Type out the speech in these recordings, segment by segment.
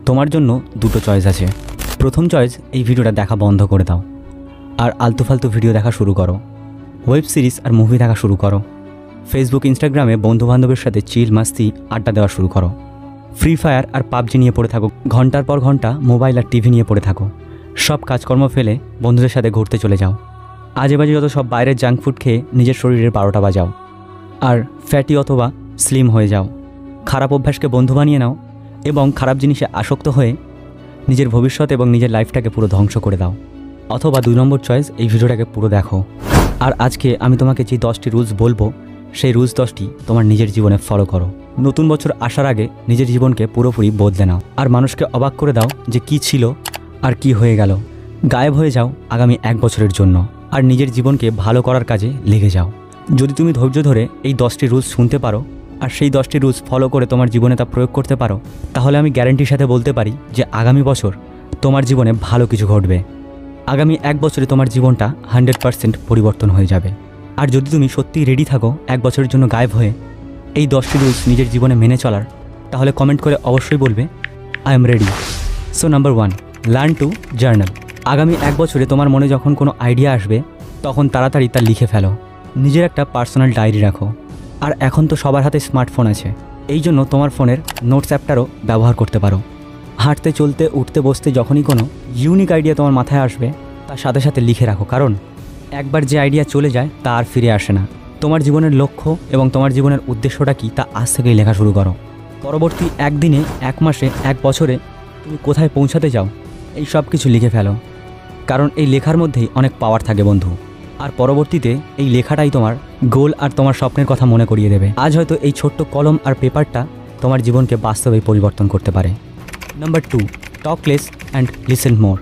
তোমার জন্য দুটো চয়েস আছে। প্রথম চয়েস, এই ভিডিওটা দেখা বন্ধ করে দাও আর আলতু ফালতু ভিডিও দেখা শুরু করো, ওয়েব সিরিজ আর মুভি দেখা শুরু করো, ফেসবুক ইনস্টাগ্রামে বন্ধুবান্ধবের সাথে চিল মাস্তি আড্ডা দেওয়া শুরু করো, ফ্রি ফায়ার আর পাবজি নিয়ে পড়ে থাকো, ঘন্টার পর ঘন্টা মোবাইল আর টিভি নিয়ে পড়ে থাকো, সব কাজকর্ম ফেলে বন্ধুদের সাথে ঘুরতে চলে যাও, আজে বাজে যত সব বাইরের জাঙ্ক ফুড খেয়ে নিজের শরীরের 12টা বাজাও আর ফ্যাটি অথবা স্লিম হয়ে যাও, খারাপ অভ্যাসকে বন্ধু বানিয়ে নাও এবং খারাপ জিনিসে আসক্ত হয়ে নিজের ভবিষ্যৎ এবং নিজের লাইফটাকে পুরো ধ্বংস করে দাও। অথবা 2 নম্বর চয়েস, এই ভিডিওটাকে পুরো দেখো আর আজকে আমি তোমাকে যে 10টি রুলস বলবো সেই রুলস 10টি তোমার নিজের জীবনে ফলো করো। নতুন বছর আসার আগে নিজের জীবনকে পুরোপুরি বদলে নাও আর মানুষকে অবাক করে দাও যে কি ছিল আর কি হয়ে গেল। গায়েব হয়ে যাও আগামী 1 বছরের জন্য আর নিজের জীবনকে ভালো করার কাজে লেগে যাও। যদি তুমি ধৈর্য ধরে এই 10টি রুলস শুনতে পারো আর সেই 10টি রুলস ফলো করে তোমার জীবনে তা প্রয়োগ করতে পারো, তাহলে আমি গ্যারান্টির সাথে বলতে পারি যে আগামী বছর তোমার জীবনে ভালো কিছু ঘটবে। আগামী 1 বছরে তোমার জীবনটা 100% পরিবর্তন হয়ে যাবে। আর যদি তুমি সত্যিই রেডি থাকো 1 বছরের জন্য গায়েব হয়ে এই 10টি রুলস নিজের জীবনে মেনে চলার, তাহলে কমেন্ট করে অবশ্যই বলবে I am ready. So number 1, learn to journal. আগামী 1 বছরে তোমার মনে যখন কোনো আইডিয়া আসবে তখন তাড়াতাড়ি তা লিখে ফেলো। নিজের একটা পার্সোনাল ডায়েরি রাখো। আর এখন তো সবার হাতে স্মার্টফোন আছে, এই জন্য তোমার ফোনের নোটস অ্যাপটারও ব্যবহার করতে পারো। হাঁটতে চলতে উঠতে বসতে যখনই কোনো ইউনিক আইডিয়া তোমার মাথায় আসবে তার সাথে সাথে লিখে রাখো, কারণ একবার যে আইডিয়া চলে যায় তা আর ফিরে আসে না। তোমার জীবনের লক্ষ্য এবং তোমার জীবনের উদ্দেশ্যটা কি তা আজ থেকেই লেখা শুরু করো। পরবর্তী 1 দিনে, 1 মাসে, 1 বছরে তুমি কোথায় পৌঁছাতে চাও এই সব কিছু লিখে ফেলো, কারণ এই লেখার মধ্যেই অনেক পাওয়ার থাকে বন্ধু। আর পরবর্তীতে এই লেখাটাই তোমার গোল আর তোমার স্বপ্নের কথা মনে করিয়ে দেবে। আজ হয়তো এই ছোট্ট কলম আর পেপারটা তোমার জীবনকে বাস্তবেই পরিবর্তন করতে পারে। Number 2, talk less and listen more.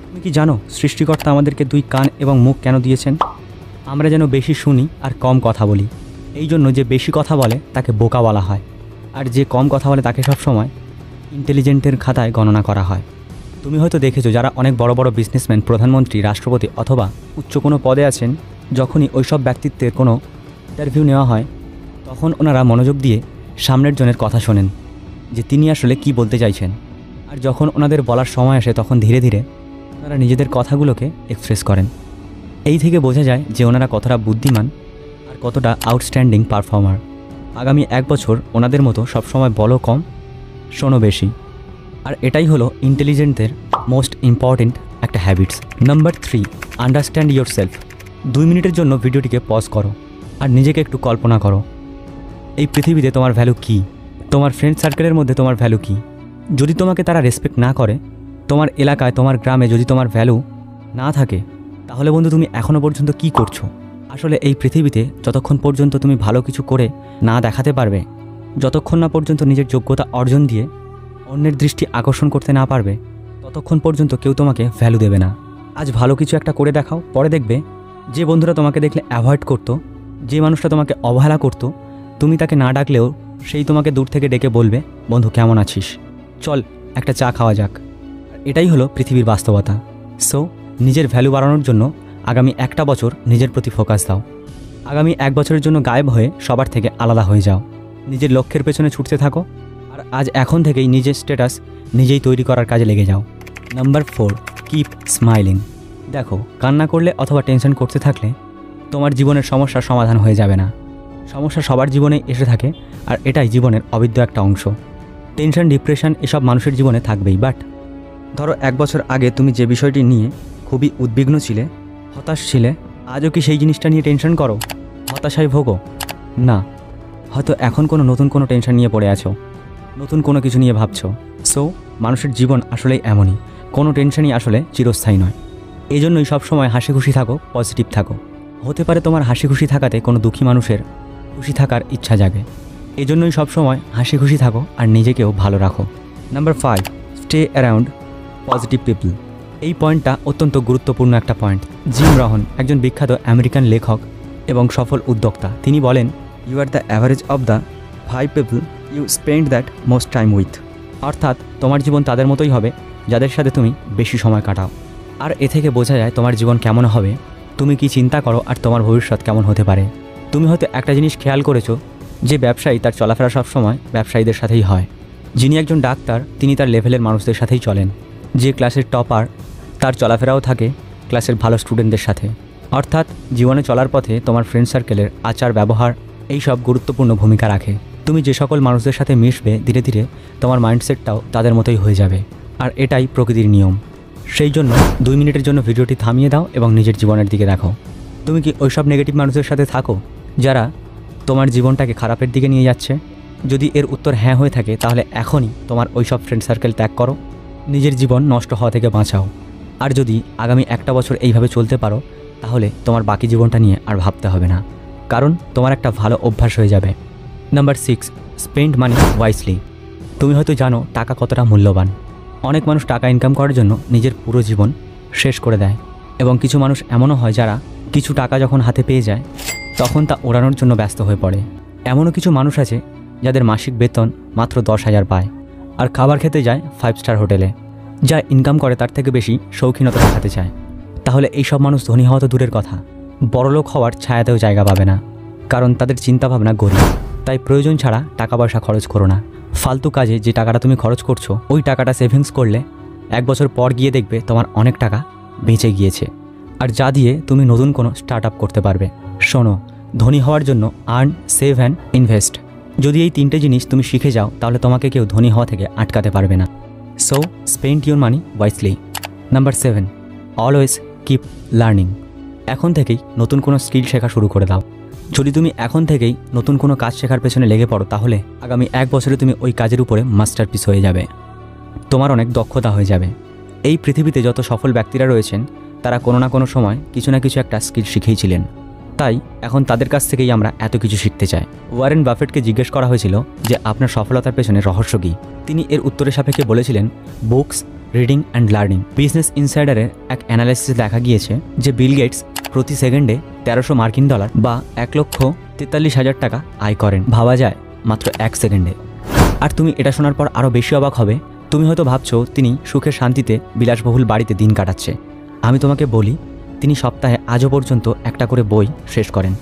তুমি কি জানো সৃষ্টিকর্তা আমাদেরকে 2 কান এবং মুখ কেন দিয়েছেন? আমরা যেন বেশি শুনি আর কম কথা বলি। এই জন্য যে বেশি কথা বলে তাকে বোকা বলা হয়, আর যে কম কথা বলে তাকে সবসময় ইন্টেলিজেন্টের খাতায় গণনা করা হয়। তুমি হয়তো দেখেছো যারা অনেক বড় বড় বিজনেসম্যান, প্রধানমন্ত্রী, রাষ্ট্রপতি অথবা উচ্চ কোনো পদে আছেন, যখনই ওইসব ব্যক্তিত্বের কোনো ইন্টারভিউ নেওয়া হয় তখন ওনারা মনোযোগ দিয়ে সামনের জনের কথা শোনেন যে তিনি আসলে কি বলতে চাইছেন। আর যখন ওনাদের বলার সময় আসে তখন ধীরে ধীরে ওনারা নিজেদের কথাগুলোকে এক্সপ্রেস করেন। এই থেকে বোঝা যায় যে ওনারা কতটা বুদ্ধিমান আর কতটা আউটস্ট্যান্ডিং পারফর্মার। আগামী 1 বছর ওনাদের মতো সবসময় বলো কম, শোনো বেশি। আর এটাই হলো ইন্টেলিজেন্টদের মোস্ট ইম্পর্টেন্ট একটা habits. Number 3, understand your self. 2 মিনিটের জন্য ভিডিওটিকে পজ করো আর নিজেকে একটু কল্পনা করো এই পৃথিবীতে তোমার ভ্যালু কী, তোমার ফ্রেন্ড সার্কেলের মধ্যে তোমার ভ্যালু কী। যদি তোমাকে তারা রেসপেক্ট না করে, তোমার এলাকায় তোমার গ্রামে যদি তোমার ভ্যালু না থাকে, তাহলে বন্ধু তুমি এখনও পর্যন্ত কি করছো? আসলে এই পৃথিবীতে যতক্ষণ পর্যন্ত তুমি ভালো কিছু করে না দেখাতে পারবে, যতক্ষণ না পর্যন্ত নিজের যোগ্যতা অর্জন দিয়ে অন্যের দৃষ্টি আকর্ষণ করতে না পারবে, ততক্ষণ পর্যন্ত কেউ তোমাকে ভ্যালু দেবে না। আজ ভালো কিছু একটা করে দেখাও, পরে দেখবে যে বন্ধুরা তোমাকে দেখলে অ্যাভয়েড করতো, যে মানুষটা তোমাকে অবহেলা করতো, তুমি তাকে না ডাকলেও সেই তোমাকে দূর থেকে ডেকে বলবে বন্ধু কেমন আছিস, চল একটা চা খাওয়া যাক। এটাই হলো পৃথিবীর বাস্তবতা। সো নিজের ভ্যালু বাড়ানোর জন্য আগামী 1 বছর নিজের প্রতি ফোকাস দাও। আগামী 1 বছরের জন্য গায়েব হয়ে সবার থেকে আলাদা হয়ে যাও, নিজের লক্ষ্যের পেছনে ছুটতে থাকো আর আজ এখন থেকেই নিজের স্ট্যাটাস নিজেই তৈরি করার কাজে লেগে যাও। Number 4, keep smiling. দেখো, কান্না করলে অথবা টেনশন করতে থাকলে তোমার জীবনের সমস্যার সমাধান হয়ে যাবে না। সমস্যা সবার জীবনে এসে থাকে আর এটাই জীবনের অবিদ্য একটা অংশ। টেনশন, ডিপ্রেশন এসব মানুষের জীবনে থাকবেই, বাট ধরো 1 বছর আগে তুমি যে বিষয়টি নিয়ে খুবই উদ্বিগ্ন ছিলে, হতাশ ছিলে, আজও কি সেই জিনিসটা নিয়ে টেনশন করো, হতাশায় ভোগো? না, হয়তো এখন নতুন কোনো টেনশন নিয়ে পড়ে আছো, নতুন কোনো কিছু নিয়ে ভাবছো। সো মানুষের জীবন আসলেই এমনই, কোনো টেনশনই আসলে চিরস্থায়ী নয়। এই জন্যই সবসময় হাসি খুশি থাকো, পজিটিভ থাকো। হতে পারে তোমার হাসি খুশি থাকাতে কোনো দুঃখী মানুষের খুশি থাকার ইচ্ছা জাগে, এই জন্যই সবসময় হাসি খুশি থাকো আর নিজেকেও ভালো রাখো। Number 5, stay around positive people. এই পয়েন্টটা অত্যন্ত গুরুত্বপূর্ণ একটা পয়েন্ট। জিম রহন একজন বিখ্যাত আমেরিকান লেখক এবং সফল উদ্যোক্তা। তিনি বলেন, you are the average of the 5 people you spend that most time with. অর্থাৎ তোমার জীবন তাদের মতোই হবে যাদের সাথে তুমি বেশি সময় কাটাও। আর এ থেকে বোঝা যায় তোমার জীবন কেমন হবে, তুমি কি চিন্তা করো আর তোমার ভবিষ্যৎ কেমন হতে পারে। তুমি হয়তো একটা জিনিস খেয়াল করেছো যে ব্যবসায়ী তার চলাফেরা সবসময় ব্যবসায়ীদের সাথেই হয়, যিনি একজন ডাক্তার তিনি তার লেভেলের মানুষদের সাথেই চলেন। যে ক্লাসের টপার তার চলাফেরাও থাকে ক্লাসের ভালো স্টুডেন্টদের সাথে। অর্থাৎ জীবনে চলার পথে তোমার ফ্রেন্ড সার্কেলের আচার ব্যবহার এইসব গুরুত্বপূর্ণ ভূমিকা রাখে। তুমি যে সকল মানুষদের সাথে মিশবে ধীরে ধীরে তোমার মাইন্ডসেটটাও তাদের মতোই হয়ে যাবে। আর এটাই প্রকৃতির নিয়ম। সেই জন্য 2 মিনিটের জন্য ভিডিওটি থামিয়ে দাও এবং নিজের জীবনের দিকে দেখো। তুমি কি ওইসব নেগেটিভ মানুষদের সাথে থাকো যারা তোমার জীবনটাকে খারাপের দিকে নিয়ে যাচ্ছে? যদি এর উত্তর হ্যাঁ হয়ে থাকে তাহলে এখনই তোমার ওইসব ফ্রেন্ড সার্কেল ত্যাগ করো, নিজের জীবন নষ্ট হওয়া থেকে বাঁচাও। আর যদি আগামী 1টা বছর এইভাবে চলতে পারো তাহলে তোমার বাকি জীবনটা নিয়ে আর ভাবতে হবে না, কারণ তোমার একটা ভালো অভ্যাস হয়ে যাবে। Number 6, spend money wisely. তুমি হয়তো জানো টাকা কতটা মূল্যবান। অনেক মানুষ টাকা ইনকাম করার জন্য নিজের পুরো জীবন শেষ করে দেয়, এবং কিছু মানুষ এমনও হয় যারা কিছু টাকা যখন হাতে পেয়ে যায় তখন তা ওড়ানোর জন্য ব্যস্ত হয়ে পড়ে। এমনও কিছু মানুষ আছে যাদের মাসিক বেতন মাত্র 10,000 পায় আর খাবার খেতে যায় 5 স্টার হোটেলে। যা ইনকাম করে তার থেকে বেশি শৌখিনতা দেখাতে চায়। তাহলে এইসব মানুষ ধনী হওয়া তো দূরের কথা, বড়লোক হওয়ার ছায়াতেও জায়গা পাবে না, কারণ তাদের চিন্তাভাবনা গরিব। তাই প্রয়োজন ছাড়া টাকা পয়সা খরচ করো না। ফালতু কাজে যে টাকাটা তুমি খরচ করছো ওই টাকাটা সেভিংস করলে 1 বছর পর গিয়ে দেখবে তোমার অনেক টাকা বেঁচে গিয়েছে, আর যা দিয়ে তুমি নতুন কোনো স্টার্ট আপ করতে পারবে। শোনো, ধনী হওয়ার জন্য আর্ন, সেভ অ্যান্ড ইনভেস্ট। যদি এই 3টে জিনিস তুমি শিখে যাও তাহলে তোমাকে কেউ ধনী হওয়া থেকে আটকাতে পারবে না। So spend your money wisely. Number 7, always keep learning. এখন থেকেই নতুন কোনো স্কিল শেখা শুরু করে দাও। যদি তুমি এখন থেকেই নতুন কোনো কাজ শেখার পেছনে লেগে পড়ো তাহলে আগামী 1 বছরে তুমি ওই কাজের উপরে মাস্টারপিস হয়ে যাবে। তোমার অনেক দক্ষতা হয়ে যাবে। এই পৃথিবীতে যত সফল ব্যক্তিরা রয়েছেন তারা কোনো না কোনো সময় কিছু না কিছু একটা স্কিল শিখেইছিলেন। তাই এখন তাদের কাছ থেকেই আমরা এত কিছু শিখতে চাই। ওয়ারেন বাফেটকে জিজ্ঞেস করা হয়েছিল যে আপনার সফলতার পেছনে রহস্য কী। তিনি এর উত্তরের সাপেক্ষে বলেছিলেন, books, reading and learning. Business ইনসাইডারের এক অ্যানালাইসিসে দেখা গিয়েছে যে বিল গেটস প্রতি সেকেন্ডে $1300 বা 1,43,000 টাকা আয় করেন। ভাবা যায়, মাত্র 1 সেকেন্ডে। আর তুমি এটা শোনার পর আরও বেশি অবাক হবে। তুমি হয়তো ভাবছো তিনি সুখে শান্তিতে বিলাসবহুল বাড়িতে দিন কাটাচ্ছে। আমি তোমাকে বলি, তিনি সপ্তাহে আজও পর্যন্ত একটা করে বই শেষ করেন।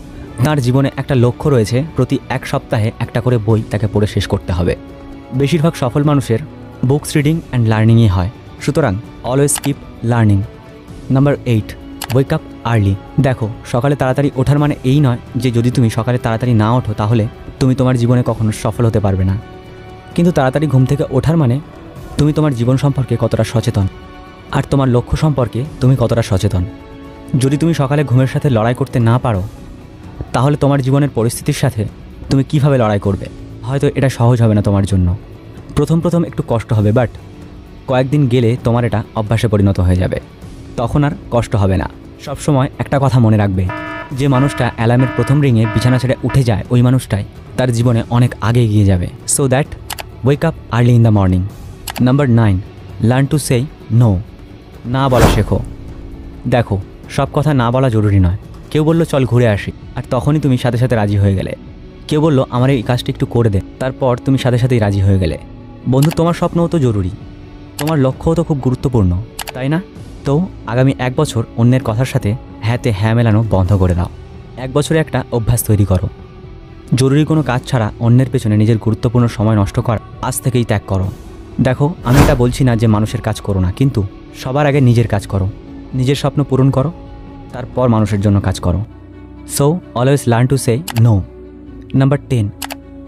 তার জীবনে একটা লক্ষ্য রয়েছে, প্রতি 1 সপ্তাহে একটা করে বই তাকে পড়ে শেষ করতে হবে। বেশিরভাগ সফল মানুষের বুকস, রিডিং অ্যান্ড লার্নিংই হয়। সুতরাং always keep learning. Number 8, ওয়েক up early. দেখো, সকালে তাড়াতাড়ি ওঠার মানে এই নয় যে যদি তুমি সকালে তাড়াতাড়ি না ওঠো তাহলে তুমি তোমার জীবনে কখনো সফল হতে পারবে না। কিন্তু তাড়াতাড়ি ঘুম থেকে ওঠার মানে তুমি তোমার জীবন সম্পর্কে কতটা সচেতন আর তোমার লক্ষ্য সম্পর্কে তুমি কতটা সচেতন। যদি তুমি সকালে ঘুমের সাথে লড়াই করতে না পারো তাহলে তোমার জীবনের পরিস্থিতির সাথে তুমি কিভাবে লড়াই করবে? হয়তো এটা সহজ হবে না তোমার জন্য। প্রথম একটু কষ্ট হবে, বাট কয়েকদিন গেলে তোমার এটা অভ্যাসে পরিণত হয়ে যাবে। তখন আর কষ্ট হবে না। সবসময় একটা কথা মনে রাখবে, যে মানুষটা অ্যালার্মের প্রথম রিংয়ে বিছানা ছেড়ে উঠে যায় ওই মানুষটাই তার জীবনে অনেক আগে এগিয়ে যাবে। So that wake up early in the morning. Number 9, learn to say no. না বলা শেখো। দেখো, সব কথা না বলা জরুরি নয়। কেউ বললো চল ঘুরে আসি, আর তখনই তুমি সাথে সাথে রাজি হয়ে গেলে। কেউ বললো আমার এই কাজটি একটু করে দে, তারপর তুমি সাথে সাথেই রাজি হয়ে গেলে। বন্ধু, তোমার স্বপ্নও তো জরুরি, তোমার লক্ষ্যও তো খুব গুরুত্বপূর্ণ, তাই না? তো আগামী 1 বছর অন্যের কথার সাথে হ্যাঁতে হ্যাঁ মেলানো বন্ধ করে দাও। 1 বছরে একটা অভ্যাস তৈরি করো। জরুরি কোনো কাজ ছাড়া অন্যের পেছনে নিজের গুরুত্বপূর্ণ সময় নষ্ট করা আজ থেকেই ত্যাগ করো। দেখো, আমি এটা বলছি না যে মানুষের কাজ করো না, কিন্তু সবার আগে নিজের কাজ করো, নিজের স্বপ্ন পূরণ করো, তারপর মানুষের জন্য কাজ করো। So always learn to say no. Number 10,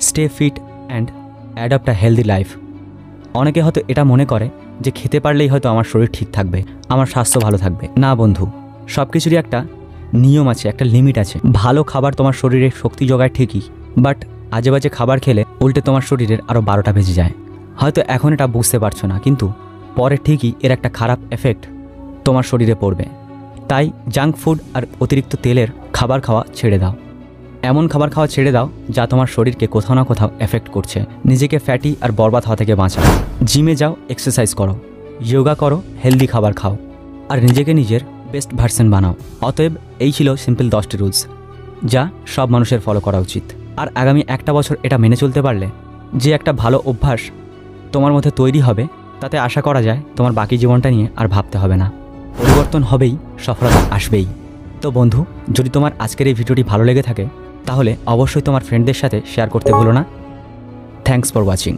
stay fit and adapt a healthy life. অনেকে হয়তো এটা মনে করে যে খেতে পারলেই হয়তো আমার শরীর ঠিক থাকবে, আমার স্বাস্থ্য ভালো থাকবে। না বন্ধু, সব কিছুরই একটা নিয়ম আছে, একটা লিমিট আছে। ভালো খাবার তোমার শরীরে শক্তি যোগায় ঠিকই, বাট আজে বাজে খাবার খেলে উল্টে তোমার শরীরের আরও 12টা বেজে যায়। হয়তো এখন এটা বুঝতে পারছো না, কিন্তু পরে ঠিকই এর একটা খারাপ এফেক্ট তোমার শরীরে পড়বে। তাই জাঙ্ক ফুড আর অতিরিক্ত তেলের খাবার খাওয়া ছেড়ে দাও। এমন খাবার খাওয়া ছেড়ে দাও যা তোমার শরীরকে কোথাও না কোথাও এফেক্ট করছে। নিজেকে ফ্যাটি আর বরবাদ হওয়া থেকে বাঁচাও। জিমে যাও, এক্সারসাইজ করো, যোগা করো, হেলদি খাবার খাও, আর নিজেকে নিজের বেস্ট ভার্সন বানাও। অতএব এই ছিল সিম্পল 10টি রুলস যা সব মানুষের ফলো করা উচিত। আর আগামী 1টা বছর এটা মেনে চলতে পারলে যে একটা ভালো অভ্যাস তোমার মধ্যে তৈরি হবে, তাতে আশা করা যায় তোমার বাকি জীবনটা নিয়ে আর ভাবতে হবে না। পরিবর্তন হবেই, সফলতা আসবেই। তো বন্ধু, যদি তোমার আজকের এই ভিডিওটি ভালো লেগে থাকে তাহলে অবশ্যই তোমার ফ্রেন্ডদের সাথে শেয়ার করতে ভুলো না। Thanks for watching.